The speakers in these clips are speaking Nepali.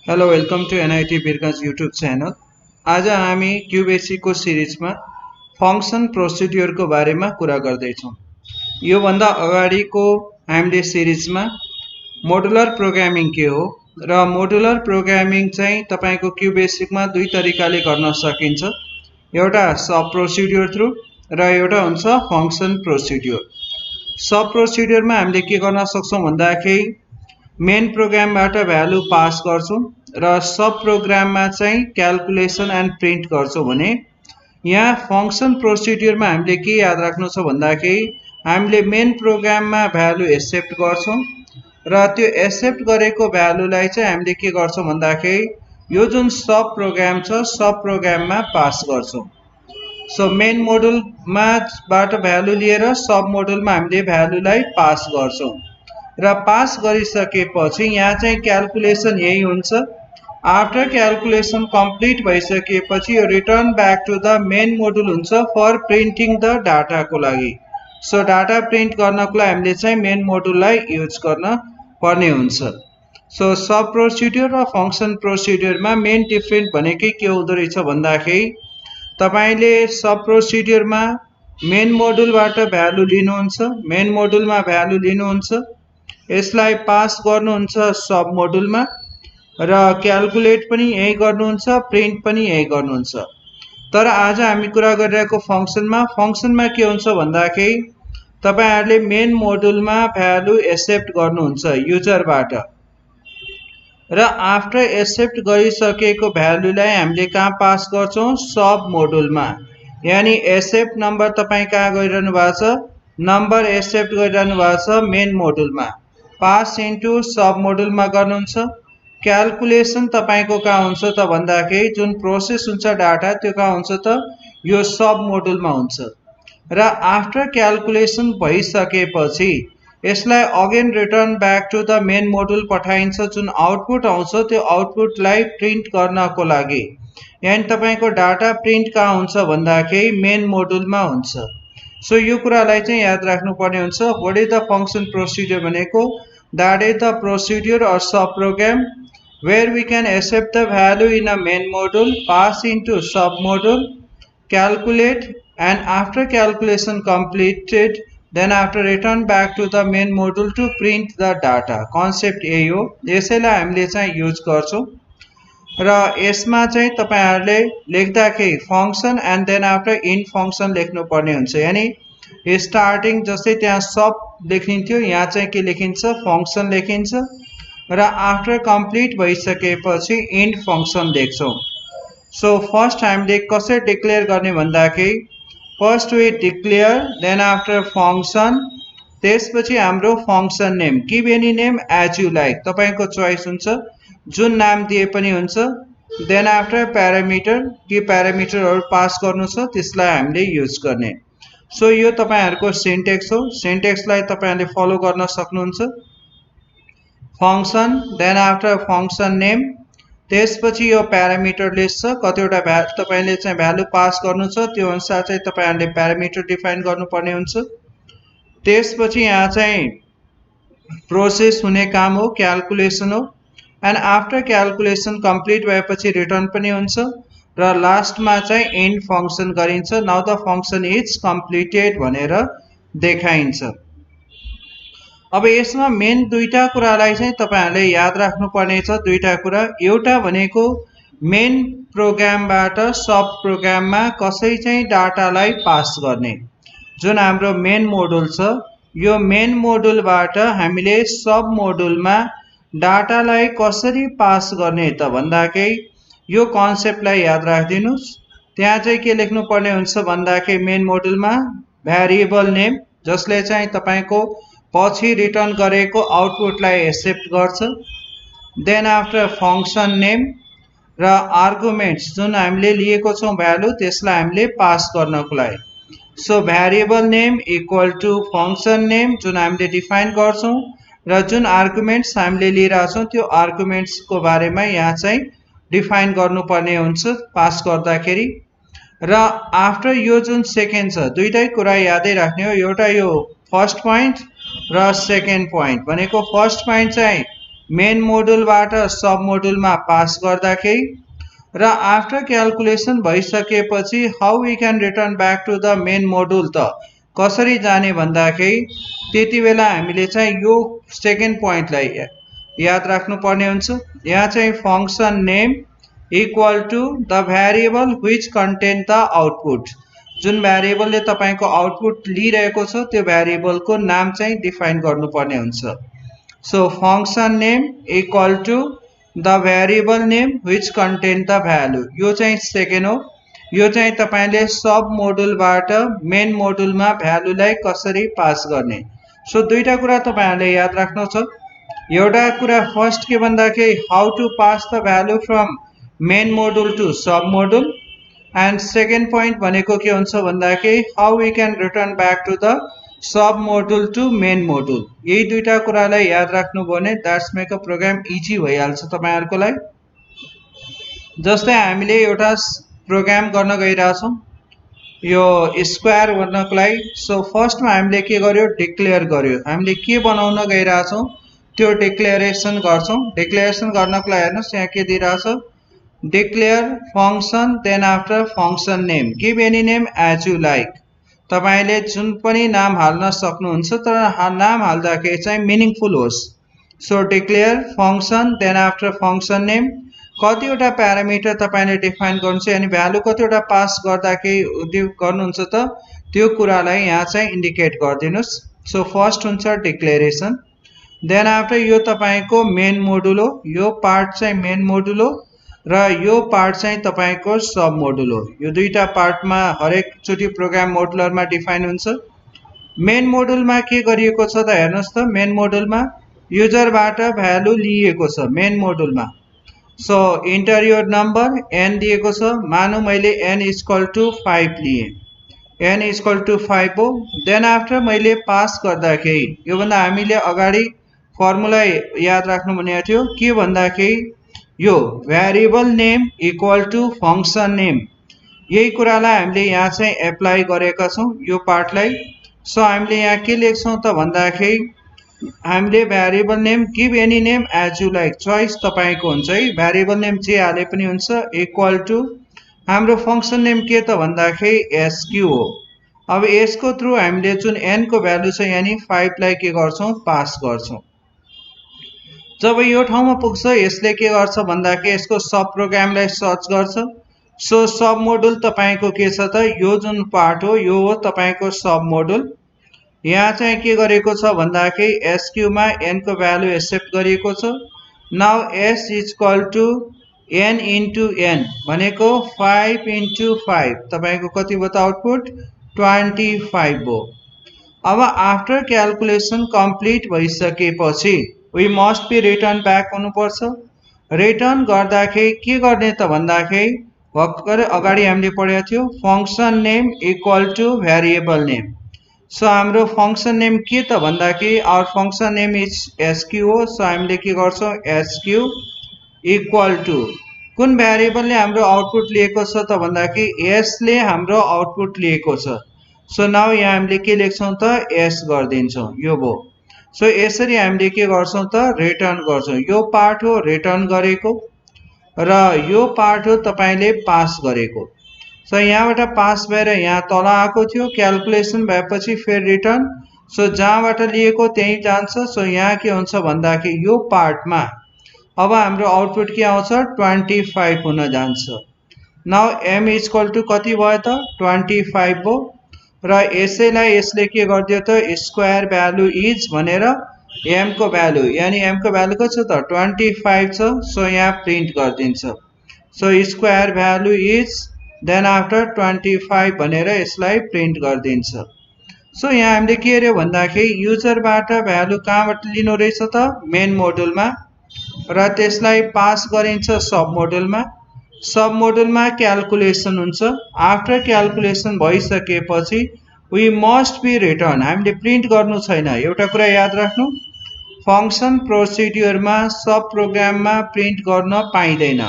Hello welcome to NIT Birgunj YouTube channel. आज हामी क्यूबेसी को सीरीज में फंक्शन प्रोसिड्योर को बारे में कुरा गर्दैछौँ। यो भन्दा अगाडिको हामीले सीरीज में मोडुलर प्रोग्रामिङ के हो र मोडुलर प्रोग्रामिङ चाहिँ तपाईको क्यूबेसिक में दुई तरिकाले गर्न सकिन्छ। एउटा सब प्रोसिड्योर थ्रु र एउटा हुन्छ फंक्शन प्रोसिड्योर। सब प्रोसिड्योर में हामीले के गर्न सक्छौं भन्दाखेरि मेन प्रोग्रामबाट भ्यालु पास गर्छौं र सब प्रोग्राममा चाहिँ क्याल्कुलेसन एन्ड प्रिन्ट गर्छौं भने यहाँ फंक्शन प्रोसिड्योरमा हामीले के याद राख्नु छ भन्दाखेरि हामीले मेन प्रोग्राममा भ्यालु एक्सेप्ट गर्छौं र त्यो एक्सेप्ट गरेको भ्यालुलाई चाहिँ हामीले के गर्छौं भन्दाखेरि यो जुन सब प्रोग्राम छ सब प्रोग्राममा पास गर्छौं। सो मेन मोडुलमा बाट भ्यालु लिएर सब मोडुलमा हामीले भ्यालुलाई पास गर्छौं र पास गरिसकेपछि यहाँ चाहिँ क्याल्कुलेसन यही हुन्छ। आफ्टर क्याल्कुलेसन कम्प्लिट भइसकेपछि यो return back to the main module हुन्छ फर प्रिन्टिङ द डाटा को लागि। सो डाटा प्रिन्ट गर्नको लागि हामीले चाहिँ मेन मोडुललाई युज गर्न पर्ने हुन्छ। सो सब प्रोसिड्योर र फंक्शन प्रोसिड्योरमा मेन डिफरेन्ट भनेकै के हुँदो रहेछ भन्दाखेरि तपाईले सब प्रोसिड्योरमा मेन मोडुलबाट भ्यालु लिनुहुन्छ, मेन मोडुलमा भ्यालु लिनुहुन्छ, यसलाई पास गर्नुहुन्छ सब मोडुलमा र क्याल्कुलेट पनि यही गर्नुहुन्छ, प्रिन्ट पनि यही गर्नुहुन्छ। तर आज हामी कुरा गरिरहेको फंक्सनमा के हुन्छ भन्दाखेरि तपाईहरुले मेन मोडुलमा भ्यालु एक्सेप्ट गर्नुहुन्छ युजरबाट र आफ्टर एक्सेप्ट गरिसकेको भ्यालुलाई हामीले कहाँ पास गर्छौं सब मोडुलमा। यानी एक्सेप्ट नम्बर तपाई कहाँ गरिरहनु भएको छ, नम्बर एक्सेप्ट गरिरहनु भएको छ मेन मोडुलमा, पास इन्टु सब मोडुलमा गर्नुहुन्छ। क्याल्कुलेसन तपाईको कहाँ हुन्छ त भन्दाखेरि जुन प्रोसेस हुन्छ डाटा त्यो कहाँ हुन्छ त यो सब मोडुलमा हुन्छ र आफ्टर क्याल्कुलेसन भइसकेपछि यसलाई again return back to the main module पठाइन्छ। जुन आउटपुट आउँछ त्यो आउटपुटलाई प्रिन्ट गर्नको लागि यानी तपाईको डाटा प्रिन्ट कहाँ हुन्छ भन्दाखेरि मेन मोडुलमा हुन्छ। सो यो कुरालाई चाहिँ याद राख्नु पर्ने हुन्छ। What is the function procedure भनेको that is the procedure or subprogram where we can accept the value in a main module, pass into sub module, calculate, and after calculation completed then after return back to the main module to print the data। concept यही हो, यसैलाई हामीले चाहिँ युज गर्छौं र यसमा चाहिँ तपाईहरुले लेख्दाखेरि function and then after end function लेख्नु पर्ने हुन्छ। यानी स्टार्टिङ जस्तै त्यहाँ सब लेखिन्थ्यो यहाँ चाहिँ के लेखिन्छ फंक्शन लेखिन्छ र आफ्टर कम्प्लिट भइसकेपछि इन्ड फंक्शन लेख्छौं। सो फर्स्ट हामीले कसरी डिक्लेयर गर्ने भन्दाखेरि first we declare then after function, त्यसपछि हाम्रो function name give any name as you like, तपाईको चोइस हुन्छ, जुन नाम दिए पनि हुन्छ। देन आफ्टर प्यारामिटर, के प्यारामिटरहरु पास गर्नु छ त्यसलाई हामीले युज गर्ने। सो यो तपाईहरुको सिन्टेक्स हो, सिन्टेक्सलाई तपाईहरुले फलो गर्न सक्नुहुन्छ। Function then after function name, त्यसपछि यो प्यारामिटर लिस्ट छ, कतिवटा तपाईले चाहिँ भ्यालु पास गर्नु छ त्यो अनुसार चाहिँ तपाईहरुले प्यारामिटर डिफाइन गर्नुपर्ने हुन्छ। त्यसपछि यहाँ चाहिँ प्रोसेस हुने काम हो क्याल्कुलेसन हो एन्ड आफ्टर क्याल्कुलेसन कम्प्लिट भएपछि रिटर्न पनि हुन्छ र लास्टमा चाहिँ एन्ड फंक्शन गरिन्छ। Now the function is completed भनेर देखाइन्छ। अब यसमा मेन दुईटा कुरालाई चाहिँ तपाईहरुले याद राख्नु पर्ने छ। दुईटा कुरा, एउटा भनेको मेन प्रोग्रामबाट सब प्रोग्राममा कसरी चाहिँ डाटालाई पास गर्ने। जुन हाम्रो मेन मोडुल छ यो मेन मोडुलबाट हामीले सब मोडुलमा डाटालाई कसरी पास गर्ने त भन्दाखेरि यो कन्सेप्टलाई याद राखिदिनुस्। त्यहाँ चाहिँ के लेख्नु पर्ने हुन्छ भन्दाखेरि मेन मोडुलमा भ्यारिएबल नेम जसले चाहिँ तपाईको पछि रिटर्न गरेको आउटपुटलाई एक्सेप्ट गर्छ। देन आफ्टर फंक्शन नेम र आर्गुमेन्ट्स जुन हामीले लिएको छौं भ्यालु त्यसलाई हामीले पास गर्नको लागि। So variable name equal to function name जुन हामीले डिफाइन गर्छौं र जुन आर्गुमेन्ट्स हामीले लिइराछौं त्यो आर्गुमेन्ट्स को बारेमा यहाँ चाहिँ डिफाइन गर्नुपर्ने हुन्छ पास गर्दाखेरि। र आफ्टर यो जुन सेकेन्ड छ दुईटै कुरा यादै राख्ने हो। एउटा यो फर्स्ट पोइन्ट र सेकेन्ड पोइन्ट भनेको फर्स्ट पोइन्ट चाहिँ मेन मोडुलबाट सब मोडुलमा पास गर्दाखेरि र आफ्टर क्याल्कुलेसन भइसकेपछि how we can return back to the main module त कसरी जाने भन्दाखेरि त्यति बेला हामीले चाहिँ यो सेकेन्ड पोइन्टलाई याद राख्नुपर्ने हुन्छ। यहाँ चाहिँ function name equal to the variable which contain the output, जुन भेरिएबलले तपाईको आउटपुट लिइरहेको छ त्यो भेरिएबलको नाम चाहिँ डिफाइन गर्नुपर्ने हुन्छ। So function name equal to the variable name which contain the value, यो चाहिँ सेकेन्ड हो। यो चाहिँ तपाईले सब मोडुलबाट मेन मोडुलमा भ्यालुलाई कसरी पास गर्ने। सो दुईटा कुरा तपाईहरुले याद राख्नु छ। एउटा कुरा फर्स्ट के भन्दाखेरि how to pass the value from main module to sub module, and second point भनेको के हुन्छ भन्दाखेरि how we can return back to the sub module to main module. यही दुईटा कुरालाई याद राख्नुभयो भने that's make a program easy भइहाल्छ तपाईहरुको लागि। जस्तै हामीले एउटा प्रोग्राम गर्न गइरहेछौं यो स्क्वायर गर्नको लागि। सो फर्स्टमा हामीले के गर्यो, डिक्लेयर गर्यो। हामीले के बनाउन गइरहेछौं त्यो डिक्लेरेसन गर्छौं। डिक्लेरेसन गर्नको लागि हेर्नुस् यहाँ के दिइरहेछ, declare function then after function name give any name as you like. तपाईले जुन पनि नाम हाल्न सक्नुहुन्छ तर नाम हाल्दाखेरि चाहिँ मिनिङफुल होस्। So declare function then after function name, कतिवटा प्यारामिटर तपाईले डिफाइन गर्नुहुन्छ यानी भ्यालु कतिवटा पास गर्दाखेरि गर्नुहुन्छ त त्यो कुरालाई यहाँ चाहिँ इन्डिकेट गरिदिनुस्। सो फर्स्ट हुन्छ डिक्लेरेसन, देन आफ्टर यो तपाईको मेन मोडुल हो, यो पार्ट चाहिँ मेन मोडुल हो र यो पार्ट चाहिँ तपाईको सब मोडुल हो। यो दुईटा पार्टमा हरेक चोटी प्रोग्राम मोडुलरमा डिफाइन हुन्छ। मेन मोडुलमा के गरिएको छ त हेर्नुस् त, मेन मोडुलमा युजरबाट भ्यालु लिएको छ मेन मोडुलमा। So enter your number, n दिएको छ, मानु मैले n इक्वल टु 5 लिए, n इक्वल टु 5 हो। देन आफ्टर मैले पास गर्दाखेरि यो भन्दा हामीले अगाडि फर्मुला याद राख्नु भनेको थियो के भन्दाखेरि यो variable name equal to function name, यही कुरालाई हामीले यहाँ चाहिँ एप्लाई गरेका छौं यो पार्टलाई। सो हामीले यहाँ के लेख्छौं त भन्दाखेरि हामीले variable name give any name as you like, choice तपाईको हुन्छ है, भेरिएबल नेम जे हाले पनि हुन्छ, इक्वल टु हाम्रो फंक्शन नेम के त भन्दाखेरि एसक्यू हो। अब यसको थ्रु हामीले जुन n को भ्यालु छ यानी 5 लाई के गर्छौं, पास गर्छौं। जब यो ठाउँमा पुग्छ यसले के गर्छ भन्दाखेरि यसको सब प्रोग्रामलाई सर्च गर्छ। सो सब मोडुल तपाईको के छ त, यो जुन पार्ट हो यो हो तपाईको सब मोडुल। यहाँ चाहिँ के गरेको छ भन्दाखेरि एसक्यू मा n को भ्यालु एक्सेप्ट गरिएको छ। Now s equal to n into n भनेको 5 इन्टु 5 तपाईको कति भयो त आउटपुट 25 हो। अब आफ्टर क्याल्कुलेसन कम्प्लिट भइसकेपछि we must be return back हुनुपर्छ। रिटर्न गर्दाखेरि के गर्ने त भन्दाखेरि भर्खरै अगाडि हामीले पढेको थियो function name equal to variable name. So हाम्रो फंक्शन नेम के त भन्दाखेरि our function name is SQ हो। सो हामीले के गर्छौं, एसक्यू इक्वल टु कुन भेरिएबलले हाम्रो आउटपुट लिएको छ त भन्दाखेरि यसले हाम्रो आउटपुट लिएको छ। सो नाउ यहाँ हामीले के लेख्छौं त, एस गर्दिन्छौं, यो भो। सो यसरी हामीले के गर्छौं त, रिटर्न गर्छौं। यो पार्ट हो रिटर्न गरेको र यो पार्ट हो तपाईले पास गरेको। सो यहाँबाट पास भएर यहाँ तल आएको थियो, क्याल्कुलेसन भएपछि फेरि रिटर्न। सो जहाँबाट लिएको त्यही जान्छ। सो यहाँ के हुन्छ भन्दाखेरि यो पार्टमा अब हाम्रो आउटपुट के आउँछ, 25 हुन जान्छ। नाउ m इक्वल टु कति भयो त 25 हो र यसैलाई यसले के गर्दियो त स्क्वायर भ्यालु इज भनेर m को भ्यालु यानी m को भ्यालु कति छ त 25 छ। सो यहाँ प्रिन्ट गरिदिन्छ। So square value is then after 25 भनेर यसलाई प्रिन्ट गरिदिन्छ। सो यहाँ हामीले के हेर्यो भन्दाखेरि युजरबाट भ्यालु कहाँबाट लिनु रहेछ त मेन मोडुलमा र त्यसलाई पास गरिन्छ सब मोडुलमा। सब मोडुलमा क्याल्कुलेसन हुन्छ। आफ्टर क्याल्कुलेसन भइसकेपछि वी मस्ट बी रिटर्न, हामीले प्रिन्ट गर्नु छैन। एउटा कुरा याद राख्नु, फंक्शन प्रोसिड्युरमा सब प्रोग्राममा प्रिन्ट गर्न पाइदैन।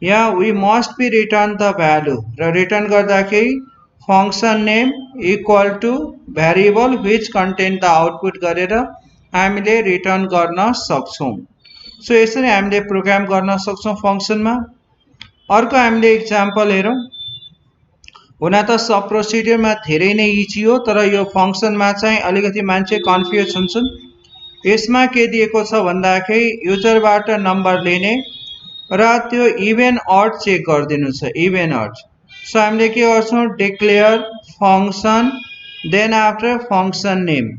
यहाँ we must be return the value र रिटर्न गर्दाखेरि function name equal to variable which contain the output गरेर हामीले रिटर्न गर्न सक्छौं। सो यसरी हामीले प्रोग्राम गर्न सक्छौं फंक्सनमा। अर्को हामीले एक्जाम्पल हेरौं। हुन त सब प्रोसिड्युरमा धेरै नै इजी हो, तर यो फंक्सनमा चाहिँ अलिकति मान्छे कन्फ्युज हुन्छन्। यसमा के दिएको छ भन्दाखेरि युजरबाट नम्बर लिने र त्यो इभेन अड चेक गरिदिनु छ, इभेन अड। सो हामीले के गर्छौं, declare function then after function name.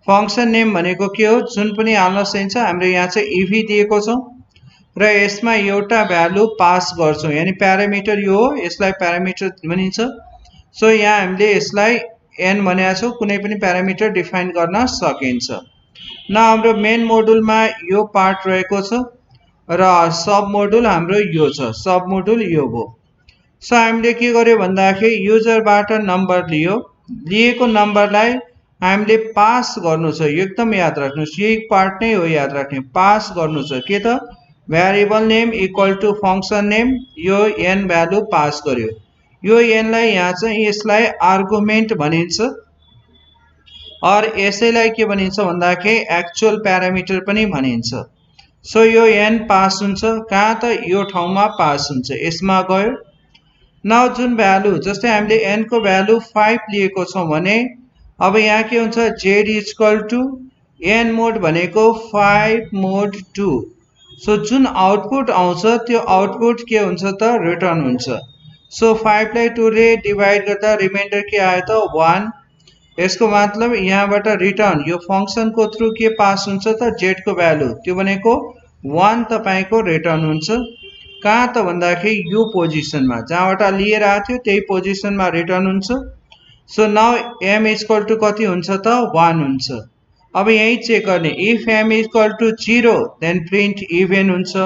Function name भनेको के हो, जुन पनि हाल्न सकिन्छ। हाम्रो यहाँ चाहिँ इभी दिएको छ र यसमा एउटा भ्यालु पास गर्छौं, यानी प्यारामिटर यो हो, यसलाई प्यारामिटर भनिन्छ। सो यहाँ हामीले यसलाई n भनेका छौं, कुनै पनि प्यारामिटर डिफाइन गर्न सकिन्छ। न हाम्रो मेन मोडुलमा यो पार्ट रहेको छ र सब मोडुल हाम्रो यो छ, सब मोडुल यो हो। सो हामीले के गर्यो भन्दाखेरि युजरबाट नम्बर लियो, लिएको नम्बरलाई हामीले पास गर्नु छ। यो एकदम याद राख्नुस्, यही पार्ट नै हो याद राख्ने, पास गर्नु छ। के त variable name equal to function name, यो n भ्यालु पास गर्यो। यो n लाई यहाँ चाहिँ यसलाई आर्गुमेन्ट भनिन्छ, और यसैलाई के भनिन्छ भन्दाखेरि एक्चुअल प्यारामिटर पनि भनिन्छ। सो यो n पास हुन्छ, कहाँ त यो ठाउँमा पास हुन्छ, यसमा गयो। नाउ जुन भ्यालु, जस्तै हामीले n को भ्यालु 5 लिएको छौं भने अब यहाँ के हुन्छ, z इक्वल टु n मोड भनेको 5 मोड 2। सो जुन आउटपुट आउँछ त्यो आउटपुट के हुन्छ त रिटर्न हुन्छ। सो 5 लाई 2 ले डिवाइड गर्दा रिमाइन्डर के आयो त 1। यसको मतलब यहाँबाट रिटर्न यो फंक्सन को थ्रु के पास हुन्छ त z को भ्यालु, त्यो भनेको 1 तपाईको रिटर्न हुन्छ। कहाँ त भन्दाखेरि यो पोजिसनमा जहाँबाट लिएर आएको थियो त्यही पोजिसनमा रिटर्न हुन्छ। So now m equal to कति हुन्छ त 1 हुन्छ। अब यही चेक गर्ने, if m equal to 0 then print even हुन्छ,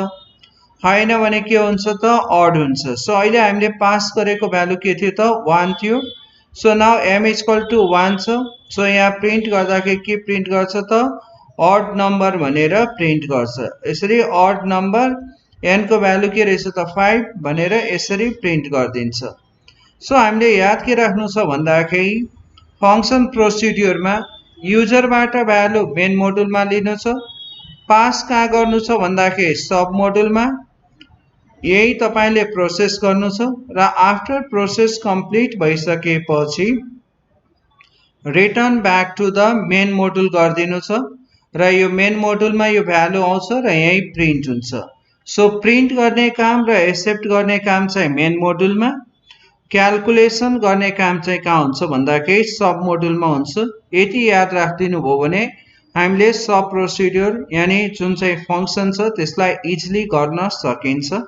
हैन भने के हुन्छ त अड हुन्छ। सो अहिले हामीले पास गरेको भ्यालु के थियो त 1 थियो। So now m equal to 1 छ। सो यहाँ प्रिन्ट गर्दाखेरि के प्रिन्ट गर्छ त अड नम्बर भनेर प्रिन्ट गर्छ। यसरी अड नम्बर n को भ्यालु के रहेछ त 5 भनेर यसरी प्रिन्ट गरिदिन्छ। सो हामीले याद के राख्नु छ भन्दाखेरि फंक्सन प्रोसिड्युरमा युजरबाट भ्यालु मेन मोडुलमा लिनु छ, पास कहाँ गर्नु छ भन्दाखेरि सब मोडुलमा, यही तपाईले प्रोसेस गर्नु छ र आफ्टर प्रोसेस कम्प्लिट भइसकेपछि return back to the main module गरिदिनु छ र यो मेन मोडुलमा यो भ्यालु आउँछ र यही प्रिन्ट हुन्छ। सो प्रिन्ट गर्ने काम र एक्सेप्ट गर्ने काम चाहिँ मेन मोडुलमा, क्याल्कुलेसन गर्ने काम चाहिँ कहाँ हुन्छ भन्दाखेरि सब मोडुलमा हुन्छ। यति याद राखिदिनु भयो भने हामीले सब प्रोसिड्युर यानी जुन चाहिँ फंक्सन छ त्यसलाई इजिली गर्न सकिन्छ।